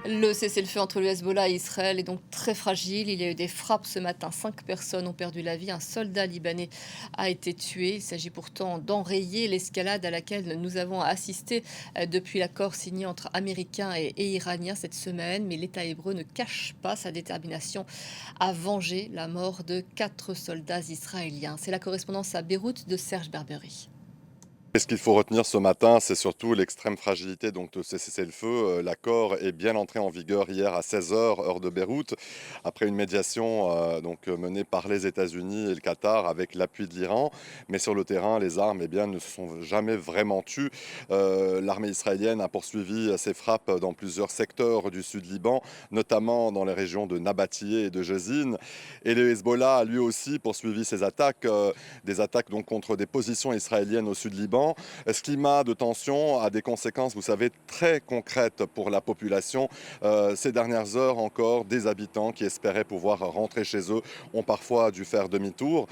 Le cessez-le-feu entre le Hezbollah et Israël est donc très fragile. Il y a eu des frappes ce matin. 5 personnes ont perdu la vie. Un soldat libanais a été tué. Il s'agit pourtant d'enrayer l'escalade à laquelle nous avons assisté depuis l'accord signé entre Américains et Iraniens cette semaine. Mais l'État hébreu ne cache pas sa détermination à venger la mort de 4 soldats israéliens. C'est la correspondance à Beyrouth de Serge Berbery. Et ce qu'il faut retenir ce matin, c'est surtout l'extrême fragilité donc de ce cessez-le-feu. L'accord est bien entré en vigueur hier à 16 heures, heure de Beyrouth, après une médiation menée par les États-Unis et le Qatar avec l'appui de l'Iran. Mais sur le terrain, les armes ne se sont jamais vraiment tues. L'armée israélienne a poursuivi ses frappes dans plusieurs secteurs du sud Liban, notamment dans les régions de Nabatiyeh et de Jezine. Et le Hezbollah a lui aussi poursuivi ses attaques, des attaques donc contre des positions israéliennes au sud Liban. Ce climat de tension a des conséquences, vous savez, très concrètes pour la population. Ces dernières heures encore, des habitants qui espéraient pouvoir rentrer chez eux ont parfois dû faire demi-tour.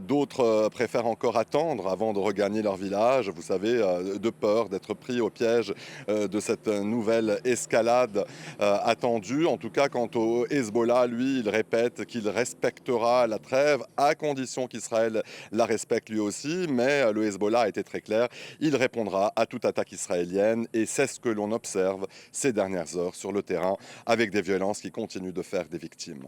D'autres préfèrent encore attendre avant de regagner leur village, vous savez, de peur d'être pris au piège de cette nouvelle escalade attendue. En tout cas, quant au Hezbollah, lui, il répète qu'il respectera la trêve à condition qu'Israël la respecte lui aussi. Mais le Hezbollah a été très clair, il répondra à toute attaque israélienne et c'est ce que l'on observe ces dernières heures sur le terrain avec des violences qui continuent de faire des victimes.